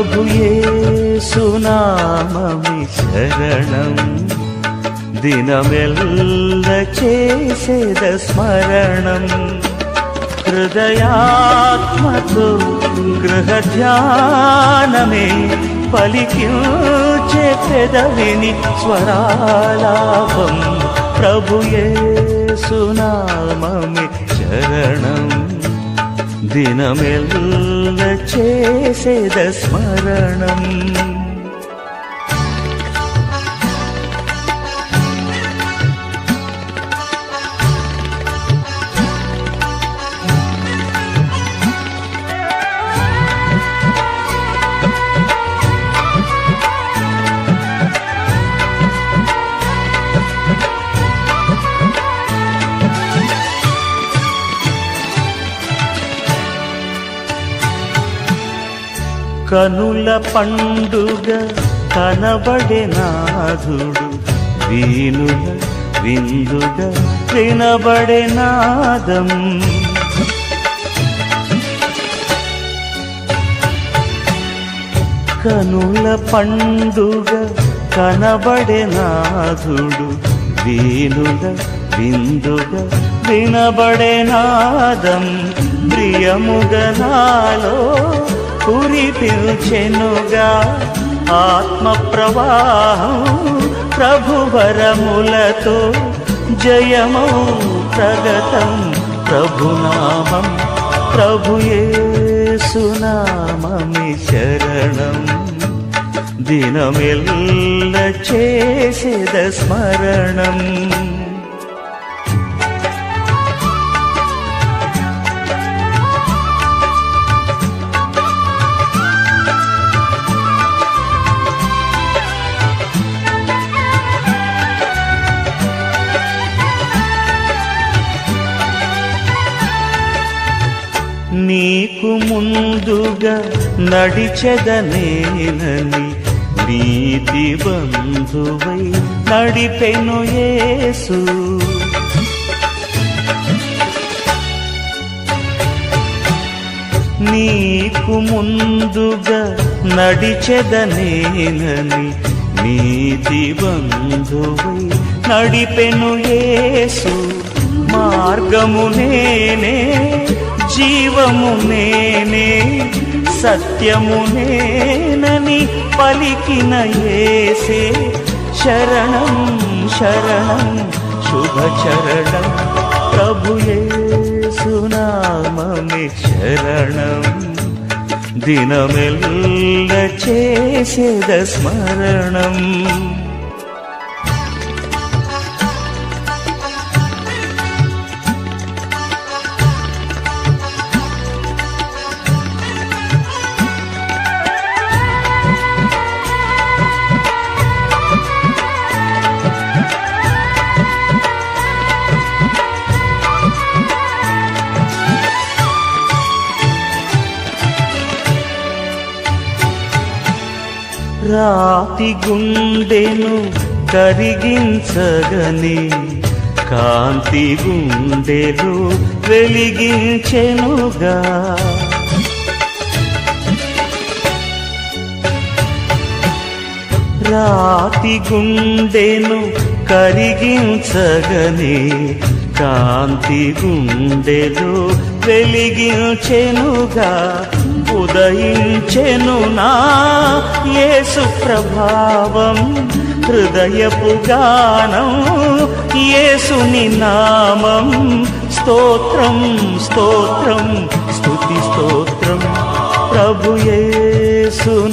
ప్రభు యేసునామమే శరణం దినమెల్ల చేసేద స్మరణం హృదయాత్మతో గృహ ధ్యానమే పలికించే పెదవిని స్వరాలాపం ప్రభు యేసునామమే శరణం దినమెల్ల చేసేద స్మరణం కనుల పండుగ కనబడే నాథుడు వీనుల విందుగా వినబడే నాదం కనుల పండుగ కనబడే నాథుడు వీనుల విందుగా వినబడే నాదం ప్రియముగనాలో కురిపించెనుగా ఆత్మ ప్రవాహం ప్రభువరములతో జయమౌ ప్రగతం ప్రభునామం ప్రభు యేసునామమే శరణం దినమెల్ల చేసేద స్మరణం నీకు ముందుగా నడిచెదనేనని నీతి బంధువై నడిపెను యేసు నీకు ముందుగా నడిచెదనేనని నీతి బంధువై నడిపెను యేసు మార్గము నేనే జీవము నేనే సత్యము నేనని పలికిన యేసే శరణం శరణం శుభచరణం ప్రభు యేసునామమే శరణం దినమెల్ల చేసేద స్మరణం రాతి గుండెను కరిగించగని కాంతి గుండెలు వెలిగించెనుగా రాతి గుండెను కరిగించగని కాంతి గుండెలు వెలిగించెనుగా ఉదయించెను నా యేసు ప్రభావం హృదయపు గానం యేసుని నామం స్తోత్రం స్తోత్రం స్తుతి స్తోత్రం ప్రభు యేసునామమే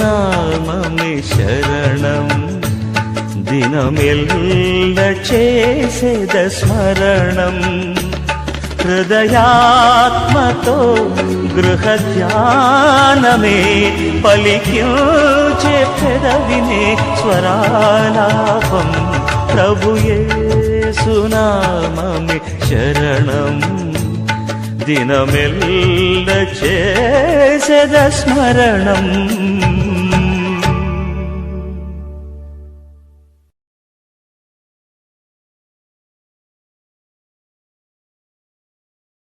శరణం దినమెల్ల చేసేద స్మరణం హృదయాత్మతో గృహ ధ్యానమే పలికించే పెదవినే స్వరాలాపం ప్రభు యేసునామమే శరణం దినమెల్ల చేసేద స్మరణం